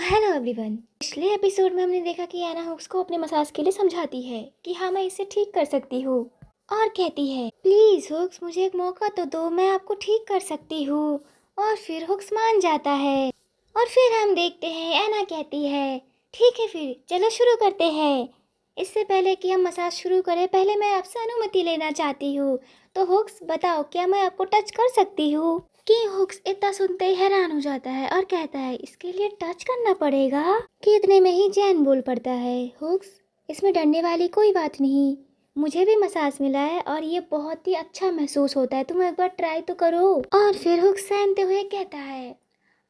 Hello everyone. पिछले episode में हमने देखा कि एना हुक्स को अपने मसाज के लिए समझाती है कि हाँ मैं इसे ठीक कर सकती हूँ और कहती है प्लीज हुक्स मुझे एक मौका तो दो, मैं आपको ठीक कर सकती हूँ। और फिर हुक्स मान जाता है और फिर हम देखते हैं एना कहती है ठीक है फिर चलो शुरू करते हैं। इससे पहले कि हम मसाज शुरू करें पहले मैं आपसे अनुमति लेना चाहती हूँ। तो हुक्स बताओ क्या मैं आपको टच कर सकती हूँ? कि हुक्स इतना सुनते ही हैरान हो जाता है और कहता है इसके लिए टच करना पड़ेगा। कि इतने में ही जैन बोल पड़ता है हुक्स इसमें डरने वाली कोई बात नहीं, मुझे भी मसाज मिला है और ये बहुत ही अच्छा महसूस होता है, तुम एक बार ट्राई तो करो। और फिर हुक्स सहमते हुए कहता है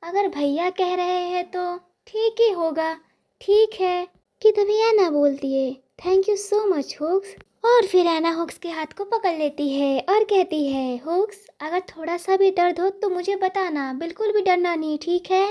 अगर भैया कह रहे हैं तो ठीक ही होगा, ठीक है। कि तभी एना बोलती है thank you so much Hooks. और फिर एना हुक्स के हाथ को पकड़ लेती है और कहती है हुक्स अगर थोड़ा सा भी दर्द हो तो मुझे बताना, बिल्कुल भी डरना नहीं, ठीक है।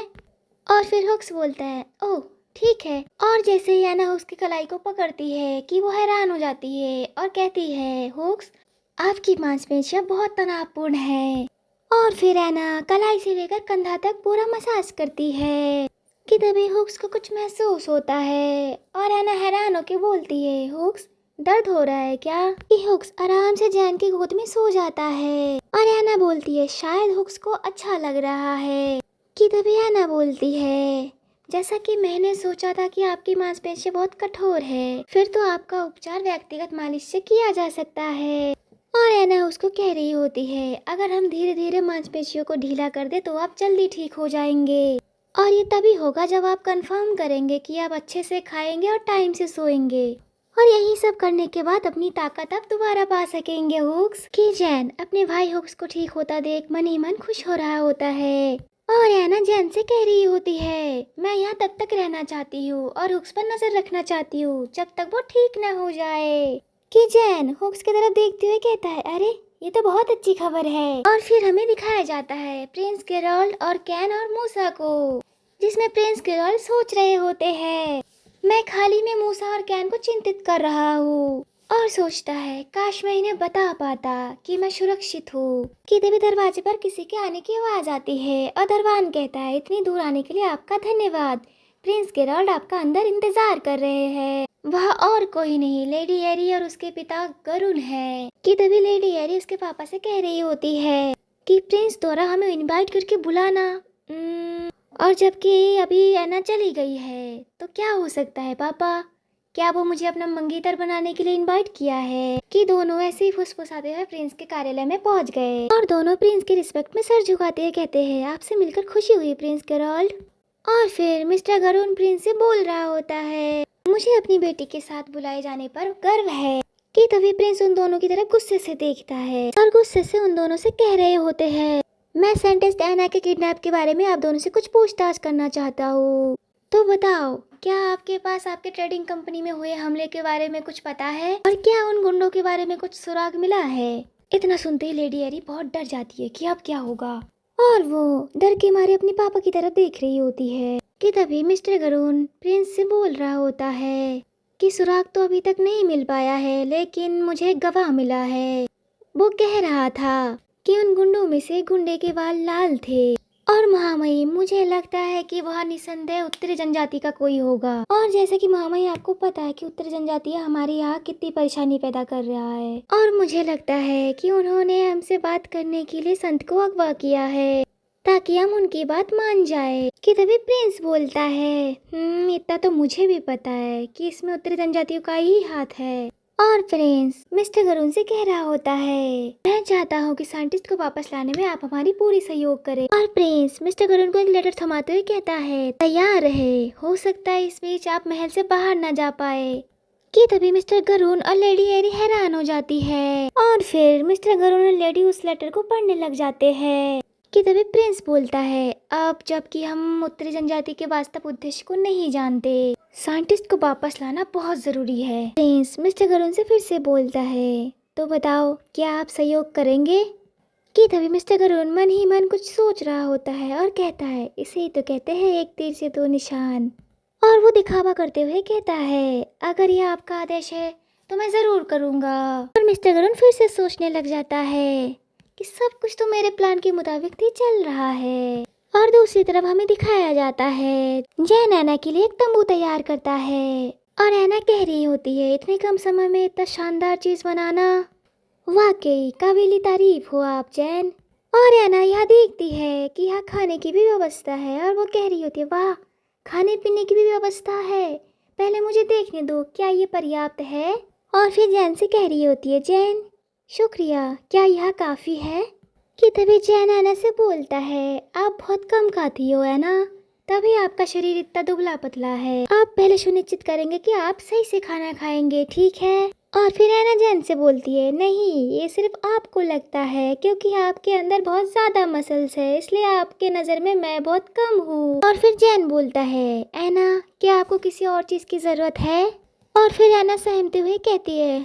और फिर हुक्स बोलता है ओह ठीक है। और जैसे ही एना हुक्स की कलाई को पकड़ती है कि वो हैरान हो जाती है और कहती है हुक्स आपकी मांसपेशियां बहुत तनावपूर्ण है। और फिर एना कलाई से लेकर कंधा तक पूरा मसाज करती है। कि तभी हुक्स को कुछ महसूस होता है और एना हैरान होकर बोलती है हुक्स दर्द हो रहा है क्या? कि हुक्स आराम से जैन की गोद में सो जाता है और एना बोलती है शायद हुक्स को अच्छा लग रहा है। कि तभी एना बोलती है जैसा कि मैंने सोचा था कि आपकी मांसपेशियां बहुत कठोर है, फिर तो आपका उपचार व्यक्तिगत मालिश से किया जा सकता है। और एना उसको कह रही होती है अगर हम धीरे धीरे मांसपेशियों को ढीला कर दे तो आप जल्दी ठीक हो जाएंगे। और ये तभी होगा जब आप कंफर्म करेंगे कि आप अच्छे से खाएंगे और टाइम से सोएंगे। और यही सब करने के बाद अपनी ताकत आप दोबारा पा सकेंगे हुक्स। कि जैन अपने भाई हुक्स को ठीक होता देख मन ही मन खुश हो रहा होता है। और एना जैन से कह रही होती है मैं यहाँ तब तक रहना चाहती हूँ और हुक्स पर नजर रखना चाहती हूँ जब तक वो ठीक न हो जाए। कि जैन हुक्स की तरफ देखते हुए कहता है अरे ये तो बहुत अच्छी खबर है। और फिर हमें दिखाया जाता है प्रिंस गेराल्ड और कैन और मूसा को, जिसमें प्रिंस गेराल्ड सोच रहे होते हैं मैं खाली में मूसा और कैन को चिंतित कर रहा हूँ और सोचता है काश मैं इन्हें बता पाता कि मैं सुरक्षित हूँ। कि तभी दरवाजे पर किसी के आने की आवाज आती है और दरबान कहता है इतनी दूर आने के लिए आपका धन्यवाद, प्रिंस गेराल्ड आपका अंदर इंतजार कर रहे हैं। वह और कोई नहीं लेडी एरी और उसके पिता गरुण है। कि तभी लेडी एरी उसके पापा से कह रही होती है कि प्रिंस द्वारा हमें इनवाइट करके बुलाना। और जबकि अभी एना चली गई है तो क्या हो सकता है पापा, क्या वो मुझे अपना मंगेतर बनाने के लिए इनवाइट किया है? कि दोनों ऐसे ही फुसफुसाते हुए प्रिंस के कार्यालय में पहुंच गए और दोनों प्रिंस के रिस्पेक्ट में सर झुकाते हुए कहते हैं आपसे मिलकर खुशी हुई प्रिंस गेराल्ड। और फिर मिस्टर गरुण प्रिंस से बोल रहा होता है मुझे अपनी बेटी के साथ बुलाए जाने पर गर्व है। कि तभी प्रिंस उन दोनों की तरफ गुस्से से देखता है और गुस्से से उन दोनों से कह रहे होते हैं मैं साइंटिस्ट एना के किडनैप के बारे में आप दोनों से कुछ पूछताछ करना चाहता हूँ। तो बताओ क्या आपके पास आपके ट्रेडिंग कंपनी में हुए हमले के बारे में कुछ पता है और क्या उन गुंडों के बारे में कुछ सुराग मिला है? इतना सुनते ही लेडी एरी बहुत डर जाती है कि अब क्या होगा और वो डर के मारे अपने पापा की तरफ देख रही होती है। कि तभी मिस्टर गरुण प्रिंस से बोल रहा होता है कि सुराग तो अभी तक नहीं मिल पाया है लेकिन मुझे एक गवाह मिला है, वो कह रहा था कि उन गुंडों में से गुंडे के बाल लाल थे और महामहिम मुझे लगता है कि वह निसंदेह उत्तरी जनजाति का कोई होगा। और जैसे कि महामहिम आपको पता है कि उत्तरी जनजाति हमारे यहाँ कितनी परेशानी पैदा कर रहा है और मुझे लगता है कि उन्होंने हमसे बात करने के लिए संत को अगवा किया है ताकि हम उनकी बात मान जाए। कि तभी प्रिंस बोलता है इतना तो मुझे भी पता है कि इसमें उत्तरी जनजातियों का ही हाथ है। और प्रिंस मिस्टर गरुण से कह रहा होता है मैं चाहता हूँ कि साइंटिस्ट को वापस लाने में आप हमारी पूरी सहयोग करें। और प्रिंस मिस्टर गरुण को एक लेटर थमाते हुए कहता है तैयार रहे, हो सकता है इस बीच आप महल से बाहर न जा पाए। कि तभी मिस्टर गरुण और लेडी एरी हैरान हो जाती है और फिर मिस्टर गरुण और लेडी उस लेटर को पढ़ने लग जाते हैं। कि तभी प्रिंस बोलता है अब जबकि हम उत्तरी जनजाति के वास्तव उद्देश्य को नहीं जानते साइंटिस्ट को वापस लाना बहुत जरूरी है। प्रिंस मिस्टर गरुण से फिर से बोलता है तो बताओ क्या आप सहयोग करेंगे? कि तभी मिस्टर गरुण मन ही मन कुछ सोच रहा होता है और कहता है इसे ही तो कहते हैं एक तीर से दो निशान। और वो दिखावा करते हुए कहता है अगर यह आपका आदेश है तो मैं जरूर करूँगा। और मिस्टर गरुण फिर से सोचने लग जाता है कि सब कुछ तो मेरे प्लान के मुताबिक ही चल रहा है और दूसरी तरफ हमें दिखाया जाता है जैन ऐना के लिए एक तंबू तैयार करता है और ऐना कह रही होती है इतने कम समय में इतना शानदार चीज बनाना वाकई काबिल तारीफ हो आप जैन। और ऐना यहाँ देखती है कि यहाँ खाने की भी व्यवस्था है और वो कह रही होती है वाह खाने पीने की भी व्यवस्था है, पहले मुझे देखने दो क्या ये पर्याप्त है। और फिर जैन से कह रही होती है जैन शुक्रिया, क्या यह काफ़ी है। कि तभी जैन ऐना से बोलता है आप बहुत कम खाती हो ऐना, तभी आपका शरीर इतना दुबला पतला है। आप पहले सुनिश्चित करेंगे कि आप सही से खाना खाएंगे, ठीक है। और फिर ऐना जैन से बोलती है नहीं ये सिर्फ आपको लगता है क्योंकि आपके अंदर बहुत ज़्यादा मसल्स है, इसलिए आपके नज़र में मैं बहुत कम हूँ। और फिर जैन बोलता है ऐना क्या आपको किसी और चीज़ की ज़रूरत है। और फिर ऐना सहमते हुए कहती है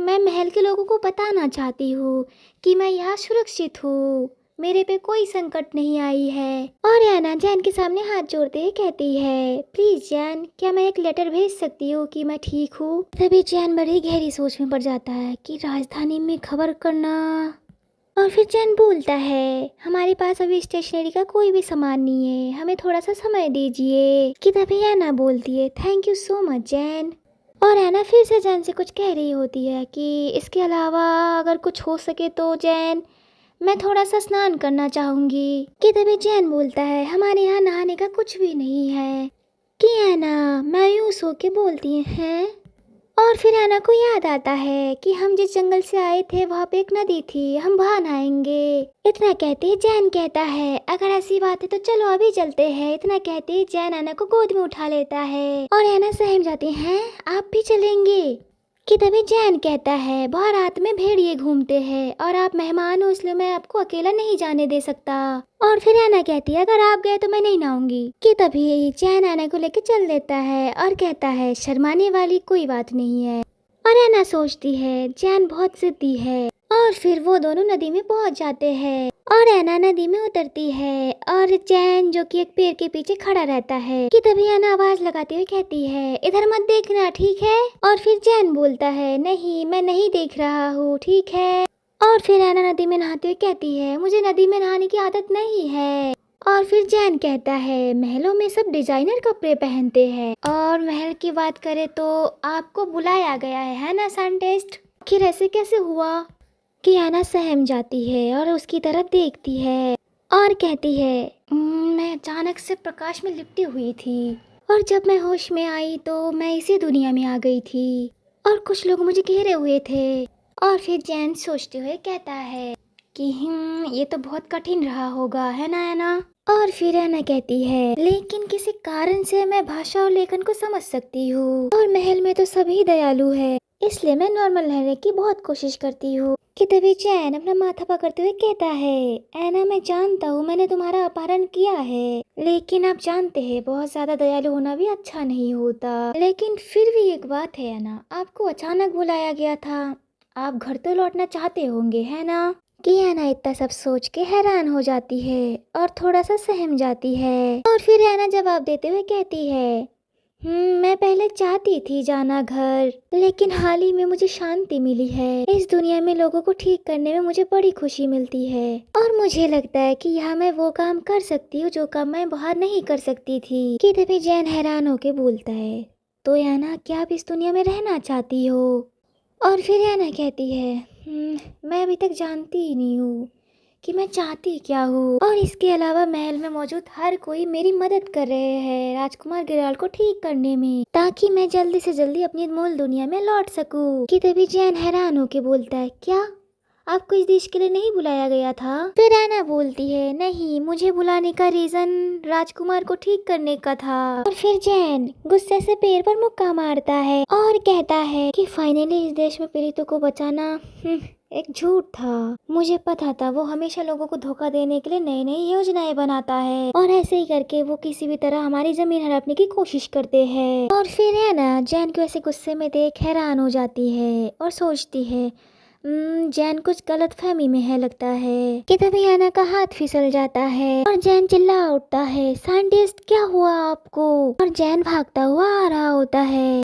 मैं महल के लोगों को बताना चाहती हूँ कि मैं यहाँ सुरक्षित हूँ, मेरे पे कोई संकट नहीं आई है। और ऐना जैन के सामने हाथ जोड़ते हुए कहती है प्लीज जैन क्या मैं एक लेटर भेज सकती हूँ कि मैं ठीक हूँ। तभी जैन बड़ी गहरी सोच में पड़ जाता है कि राजधानी में खबर करना। और फिर जैन बोलता है हमारे पास अभी स्टेशनरी का कोई भी सामान नहीं है, हमें थोड़ा सा समय दीजिए। कि तभी ऐना बोलती है thank you so much Jain. और ऐना फिर से जैन से कुछ कह रही होती है कि इसके अलावा अगर कुछ हो सके तो जैन मैं थोड़ा सा स्नान करना चाहूँगी। कि तभी जैन बोलता है हमारे यहाँ नहाने का कुछ भी नहीं है। कि ऐना मायूस होके बोलती है। और फिर ऐना को याद आता है कि हम जिस जंगल से आए थे वहाँ पे एक नदी थी, हम वहाँ नहाएंगे। इतना कहते जैन कहता है अगर ऐसी बात है तो चलो अभी चलते हैं। इतना कहते जैन ऐना को गोद में उठा लेता है और ऐना सहम जाती है आप भी चलेंगे। कि तभी जैन कहता है बहुत रात में भेड़िए घूमते हैं और आप मेहमान हो इसलिए मैं आपको अकेला नहीं जाने दे सकता। और फिर ऐना कहती है अगर आप गए तो मैं नहीं नहाऊंगी। कि तभी जैन ऐना को लेकर चल देता है और कहता है शर्माने वाली कोई बात नहीं है। और ऐना सोचती है जैन बहुत जिद्दी है। और फिर वो दोनों नदी में पहुंच जाते हैं और ऐना नदी में उतरती है और जैन जो कि एक पेड़ के पीछे खड़ा रहता है। कि तभी ऐना आवाज लगाते हुए कहती है इधर मत देखना ठीक है। और फिर जैन बोलता है नहीं मैं नहीं देख रहा हूँ ठीक है। और फिर ऐना नदी में नहाते हुए कहती है मुझे नदी में नहाने की आदत नहीं है। और फिर जैन कहता है महलों में सब डिजाइनर कपड़े पहनते हैं और महल की बात करें तो आपको बुलाया गया है ना साइंटिस्ट, आखिर ऐसे कैसे हुआ। कि ऐना सहम जाती है और उसकी तरफ देखती है और कहती है मैं अचानक से प्रकाश में लिपटी हुई थी और जब मैं होश में आई तो मैं इसी दुनिया में आ गई थी और कुछ लोग मुझे घेरे हुए थे। और फिर जैन सोचते हुए कहता है कि ये तो बहुत कठिन रहा होगा है ना ऐना। और फिर ऐना कहती है लेकिन किसी कारण से मैं भाषा और लेखन को समझ सकती हूँ और महल में तो सभी दयालु है इसलिए मैं नॉर्मल रहने की बहुत कोशिश करती हूँ। कि तभी जैन अपना माथा पकड़ते हुए कहता है ऐना मैं जानता हूँ मैंने तुम्हारा अपहरण किया है, लेकिन आप जानते हैं बहुत ज्यादा दयालु होना भी अच्छा नहीं होता। लेकिन फिर भी एक बात है ऐना आपको अचानक बुलाया गया था, आप घर तो लौटना चाहते होंगे है ना। कि ऐना इतना सब सोच के हैरान हो जाती है और थोड़ा सा सहम जाती है। और फिर ऐना जवाब देते हुए कहती है मैं पहले चाहती थी जाना घर, लेकिन हाल ही में मुझे शांति मिली है। इस दुनिया में लोगों को ठीक करने में मुझे बड़ी खुशी मिलती है और मुझे लगता है कि यहाँ मैं वो काम कर सकती हूँ जो काम मैं बाहर नहीं कर सकती थी। कि तभी जैन हैरान होके बोलता है तो ऐना क्या आप इस दुनिया में रहना चाहती हो। और फिर ऐना कहती है मैं अभी तक जानती ही नहीं हूँ कि मैं चाहती क्या हूँ और इसके अलावा महल में मौजूद हर कोई मेरी मदद कर रहे हैं राजकुमार गिराल को ठीक करने में, ताकि मैं जल्दी से जल्दी अपनी मूल दुनिया में लौट सकूं। कि तभी जैन हैरान होके बोलता है क्या आपको इस देश के लिए नहीं बुलाया गया था। फिर ऐना बोलती है नहीं मुझे बुलाने का रीजन राजकुमार को ठीक करने का था। और फिर जैन गुस्से से पैर पर मुक्का मारता है और कहता है कि फाइनली इस देश में पीड़ितों को बचाना एक झूठ था, मुझे पता था वो हमेशा लोगों को धोखा देने के लिए नई नई योजनाएं बनाता है और ऐसे ही करके वो किसी भी तरह हमारी जमीन हड़पने की कोशिश करते हैं। और फिर है ना जैन को ऐसे गुस्से में देख हैरान हो जाती है और सोचती है जैन कुछ गलत फहमी में है लगता है। कि तभी ऐना का हाथ फिसल जाता है और जैन चिल्ला उठता है साइंटिस्ट क्या हुआ आपको। और जैन भागता हुआ आ रहा होता है।